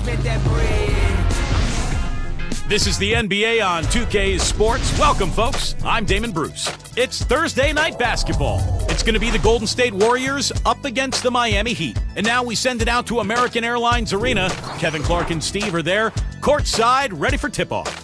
spent that bread. This is the NBA on 2K Sports. Welcome, folks. I'm Damon Bruce. It's Thursday night basketball. It's going to be the Golden State Warriors up against the Miami Heat. And now we send it out to American Airlines Arena. Kevin Clark and Steve are there, courtside, ready for tip-off.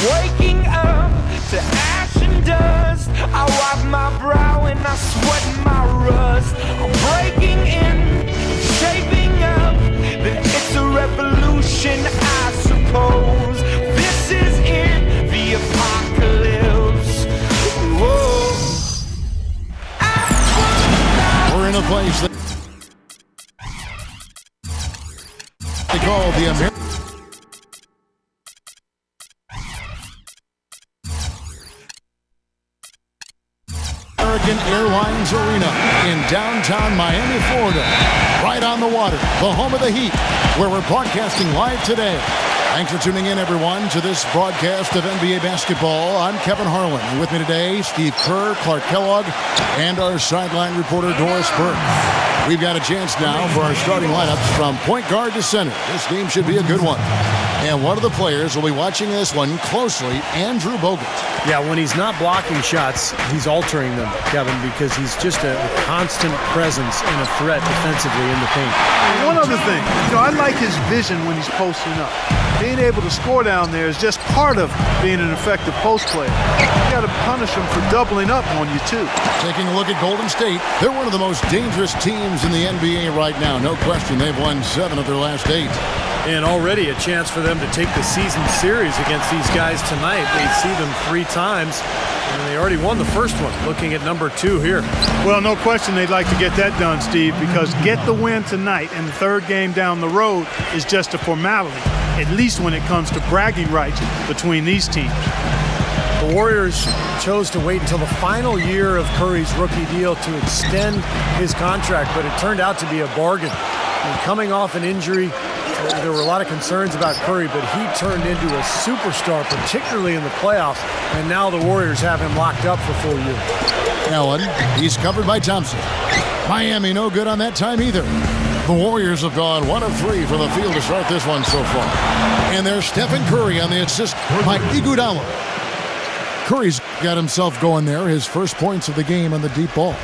Waking up to ash and dust, I wipe my brow and I sweat my rust. I'm breaking in, shaping up, then it's a revolution, I suppose. This is it, the apocalypse. Whoa. We're in a place that they call the American Airlines Arena in downtown Miami, Florida, right on the water, the home of the Heat, where we're broadcasting live today. Thanks for tuning in, everyone, to this broadcast of NBA basketball. I'm Kevin Harlan, and with me today, Steve Kerr, Clark Kellogg, and our sideline reporter, Doris Burke. We've got a chance now for our starting lineups from point guard to center. This game should be a good one. And one of the players will be watching this one closely, Andrew Bogut. Yeah, when he's not blocking shots, he's altering them, Kevin, because he's just a constant presence and a threat defensively in the paint. One other thing, I like his vision when he's posting up. Being able to score down there is just part of being an effective post player. You got to punish him for doubling up on you, too. Taking a look at Golden State, they're one of the most dangerous teams in the NBA right now. No question, they've won 7 of their last 8. And already a chance for them to take the season series against these guys tonight. They see them 3 times, and they already won the first one, looking at number 2 here. Well, no question they'd like to get that done, Steve, because get the win tonight and the third game down the road is just a formality, at least when it comes to bragging rights between these teams. The Warriors chose to wait until the final year of Curry's rookie deal to extend his contract, but it turned out to be a bargain. And coming off an injury, there were a lot of concerns about Curry, but he turned into a superstar, particularly in the playoffs, and now the Warriors have him locked up for 4 years. Allen, he's covered by Thompson. Miami no good on that time either. The Warriors have gone 1 of 3 from the field to start this one so far. And there's Stephen Curry on the assist by Iguodala. Curry's got himself going there, his first points of the game on the deep ball.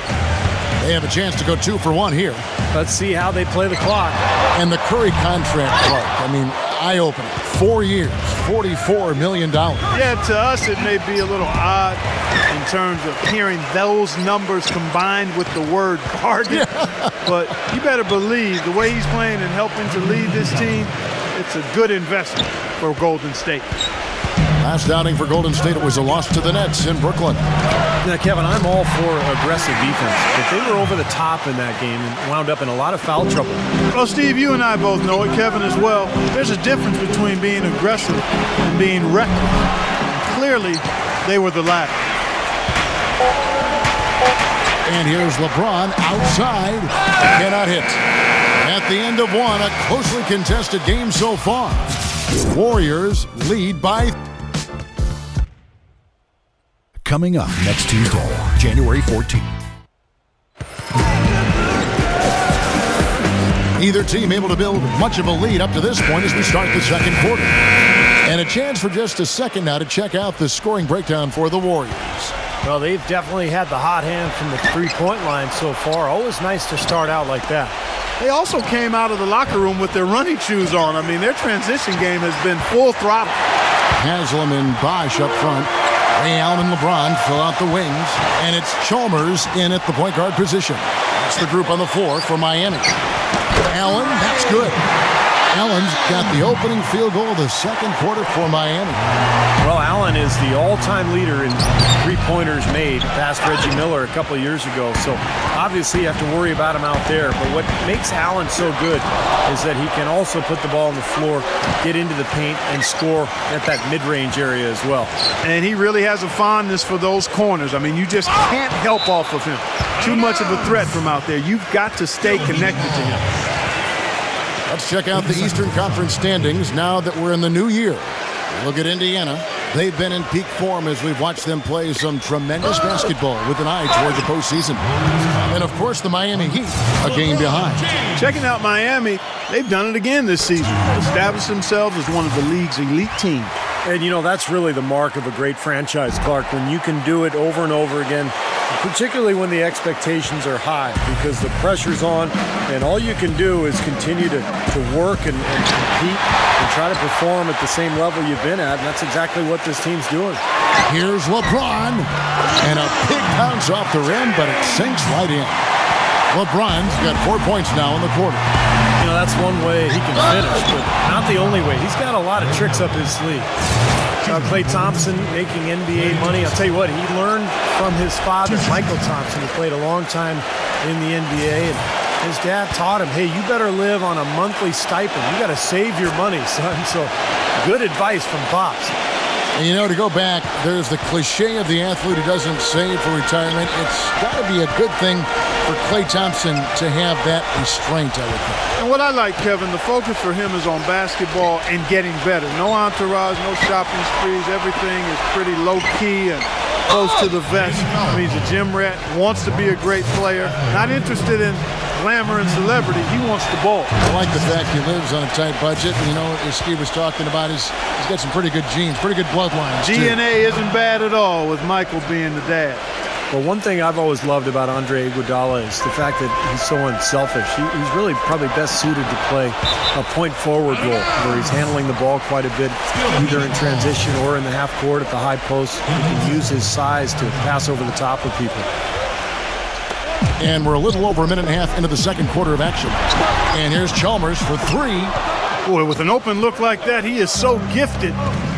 They have a chance to go 2 for 1 here. Let's see how they play the clock. And the Curry contract, Clark, eye-opening. 4 years, $44 million. Yeah, to us it may be a little odd in terms of hearing those numbers combined with the word bargain. Yeah. But you better believe the way he's playing and helping to lead this team, it's a good investment for Golden State. Last outing for Golden State, it was a loss to the Nets in Brooklyn. Now, Kevin, I'm all for aggressive defense, but they were over the top in that game and wound up in a lot of foul trouble. Well, Steve, you and I both know it, Kevin as well. There's a difference between being aggressive and being reckless. And clearly, they were the latter. And here's LeBron outside. Cannot hit. At the end of one, a closely contested game so far. Warriors lead by... Coming up next Tuesday, January 14th. Either team able to build much of a lead up to this point as we start the second quarter. And a chance for just a second now to check out the scoring breakdown for the Warriors. Well, they've definitely had the hot hand from the three-point line so far. Always nice to start out like that. They also came out of the locker room with their running shoes on. Their transition game has been full throttle. Haslam and Bosh up front. Ray Allen and LeBron fill out the wings. And it's Chalmers in at the point guard position. That's the group on the floor for Miami. Allen, that's good. Allen's got the opening field goal of the second quarter for Miami. Well, Allen is the all-time leader in three-pointers made past Reggie Miller a couple of years ago. So obviously you have to worry about him out there. But what makes Allen so good is that he can also put the ball on the floor, get into the paint, and score at that mid-range area as well. And he really has a fondness for those corners. I mean, you just can't help off of him. Too much of a threat from out there. You've got to stay connected to him. Let's check out the Eastern Conference standings now that we're in the new year. Look at Indiana. They've been in peak form as we've watched them play some tremendous basketball with an eye toward the postseason. And, of course, the Miami Heat, a game behind. Checking out Miami, they've done it again this season. Established themselves as one of the league's elite teams. And, you know, that's really the mark of a great franchise, Clark, when you can do it over and over again, particularly when the expectations are high because the pressure's on and all you can do is continue to work and compete and try to perform at the same level you've been at, and that's exactly what this team's doing. Here's LeBron, and a big bounce off the rim, but it sinks right in. LeBron's got 4 points now in the quarter. You know, that's one way he can finish, but not the only way. He's got a lot of tricks up his sleeve. Klay Thompson making NBA money. I'll tell you what, he learned from his father, Michael Thompson, who played a long time in the NBA. And his dad taught him, hey, you better live on a monthly stipend. You got to save your money, son. So good advice from Pops. And, you know, to go back, there's the cliche of the athlete who doesn't save for retirement. It's got to be a good thing for Klay Thompson to have that restraint, I would think. And what I like, Kevin, the focus for him is on basketball and getting better. No entourage, no shopping sprees. Everything is pretty low-key and close to the vest. I mean, he's a gym rat, wants to be a great player, not interested in glamour and celebrity. He wants the ball. I like the fact he lives on a tight budget. You know, as Steve was talking about, he's got some pretty good genes, pretty good bloodlines, DNA isn't bad at all with Michael being the dad. Well, one thing I've always loved about Andre Iguodala is the fact that he's so unselfish. He's really probably best suited to play a point-forward role where he's handling the ball quite a bit, either in transition or in the half court at the high post. He can use his size to pass over the top of people. And we're a little over a minute and a half into the second quarter of action. And here's Chalmers for three. Boy, with an open look like that, he is so gifted.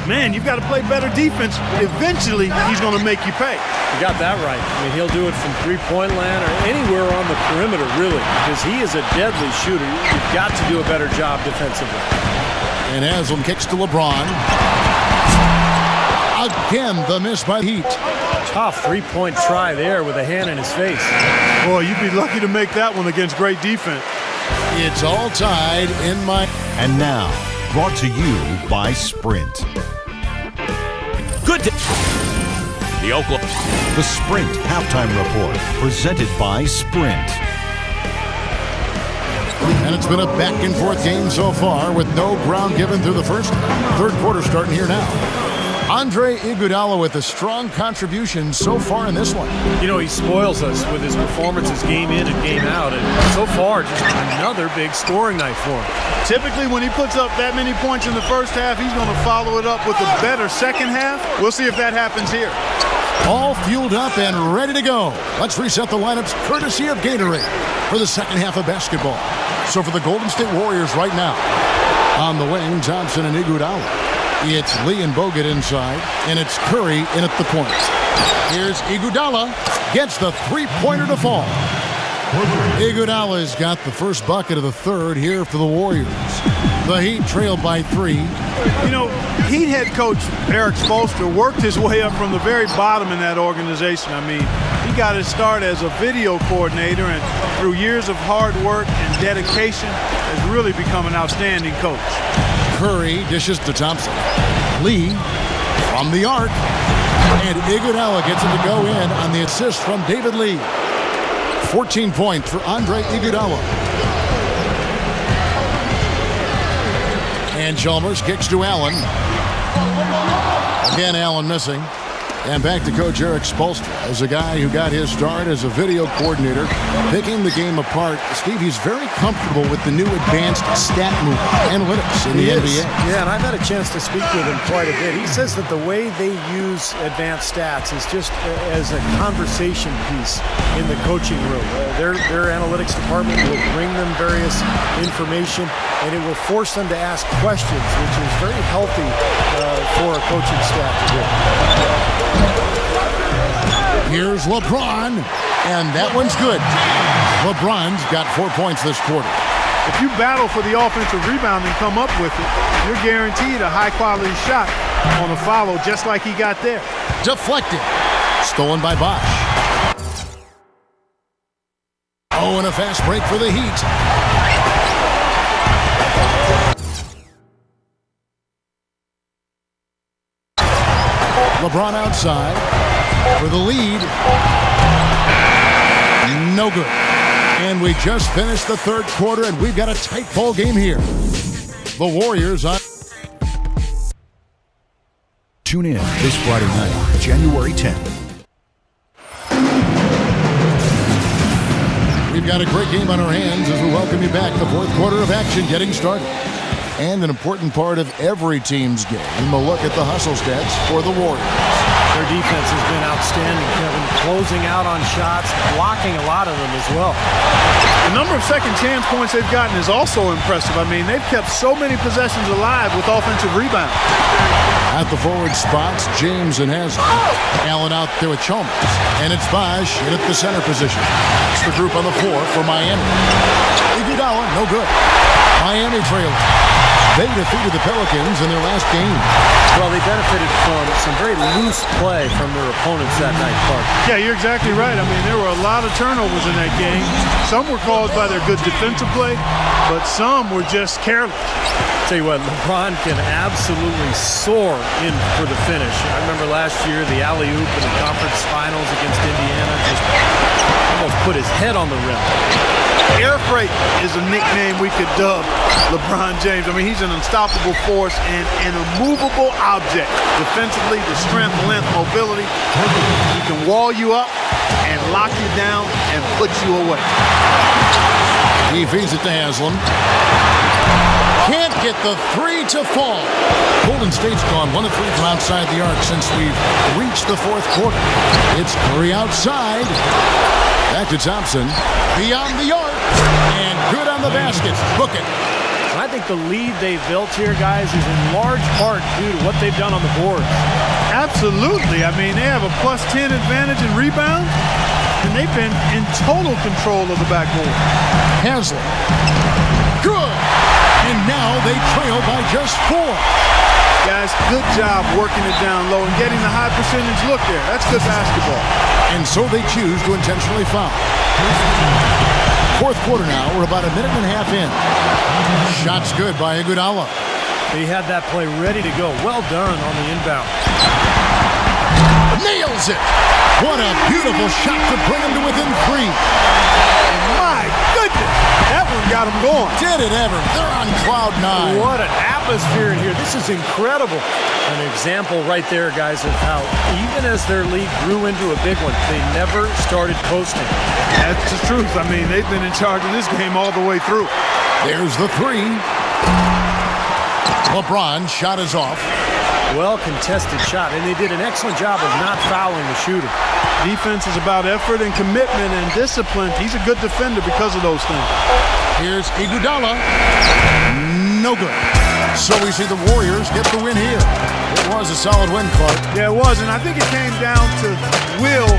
Man, you've got to play better defense. Eventually, he's going to make you pay. You got that right. I mean, he'll do it from three-point land or anywhere on the perimeter, really, because he is a deadly shooter. You've got to do a better job defensively. And Haslam kicks to LeBron. Again, the miss by Heat. Tough three-point try there with a hand in his face. Boy, you'd be lucky to make that one against great defense. It's all tied in my... And now, brought to you by Sprint. Good. The Sprint Halftime Report, presented by Sprint. And it's been a back-and-forth game so far with no ground given through the first. Third quarter starting here now. Andre Iguodala with a strong contribution so far in this one. You know, he spoils us with his performances game in and game out. And so far, just another big scoring night for him. Typically, when he puts up that many points in the first half, he's going to follow it up with a better second half. We'll see if that happens here. All fueled up and ready to go. Let's reset the lineups courtesy of Gatorade for the second half of basketball. So for the Golden State Warriors right now, on the wing, Thompson and Iguodala. It's Lee and Bogut inside, and it's Curry in at the point. Here's Iguodala, gets the three-pointer to fall. Iguodala's got the first bucket of the third here for the Warriors. The Heat trailed by 3. You know, Heat head coach Eric Spoelstra worked his way up from the very bottom in that organization. I mean, he got his start as a video coordinator, and through years of hard work and dedication, has really become an outstanding coach. Curry dishes to Thompson. Lee from the arc. And Iguodala gets it to go in on the assist from David Lee. 14 points for Andre Iguodala. And Chalmers kicks to Allen. Again, Allen missing. And back to Coach Eric Spoelstra as a guy who got his start as a video coordinator, picking the game apart. Steve, he's very comfortable with the new advanced stat move analytics in the NBA. Yeah, and I've had a chance to speak with him quite a bit. He says that the way they use advanced stats is just as a conversation piece in the coaching room. Their analytics department will bring them various information, and it will force them to ask questions, which is very healthy for a coaching staff to do. Here's LeBron, and that one's good. LeBron's got 4 points this quarter. If you battle for the offensive rebound and come up with it, you're guaranteed a high-quality shot on a follow, just like he got there. Deflected. Stolen by Bosch. Oh, and a fast break for the Heat. LeBron outside for the lead. No good. And we just finished the third quarter, and we've got a tight ball game here. The Warriors on. Tune in this Friday night, January 10th. We've got a great game on our hands as we welcome you back. The fourth quarter of action getting started. And an important part of every team's game, a look at the hustle stats for the Warriors. Their defense has been outstanding, Kevin. Closing out on shots, blocking a lot of them as well. The number of second chance points they've gotten is also impressive. I mean, they've kept so many possessions alive with offensive rebounds. At the forward spots, James and Haslem. Allen out there with Chalmers. And it's Bosch in at the center position. It's the group on the floor for Miami. Iguodala, no good. Miami trailing. They defeated the Pelicans in their last game. Well, they benefited from some very loose play from their opponents that night, Clark. Yeah, you're exactly right. I mean, there were a lot of turnovers in that game. Some were caused by their good defensive play, but some were just careless. Tell you what, LeBron can absolutely soar in for the finish. I remember last year, the alley-oop in the conference finals against Indiana just almost put his head on the rim. Air freight is a nickname we could dub LeBron James. I mean, he's an unstoppable force and an immovable object. Defensively, the strength, length, mobility. He can wall you up and lock you down and put you away. He feeds it to Haslem. Can't get the three to fall. Golden State's gone 1 of 3 from outside the arc since we've reached the fourth quarter. It's Curry outside. Back to Thompson. Beyond the arc. And good on the basket. Book it. I think the lead they've built here, guys, is in large part due to what they've done on the boards. Absolutely. I mean, they have a plus 10 advantage in rebounds, and they've been in total control of the backboard. Haslem. Good. And now they trail by just 4. Guys, good job working it down low and getting the high percentage look there. That's good basketball. And so they choose to intentionally foul. Fourth quarter now. We're about a minute and a half in. Shot's good by Iguodala. They had that play ready to go. Well done on the inbound. Nails it. What a beautiful shot to bring him to within 3. My goodness. That one got him going. Did it ever. They're on cloud 9. What an atmosphere in here. This is incredible. An example right there, guys, of how even as their lead grew into a big one, they never started coasting. That's the truth. I mean, they've been in charge of this game all the way through. There's the 3. LeBron's shot is off. Well contested shot, and they did an excellent job of not fouling the shooter. Defense is about effort and commitment and discipline. He's a good defender because of those things. Here's Iguodala. No good. So we see the Warriors get the win here. It was a solid win, Clark. Yeah, it was, and I think it came down to will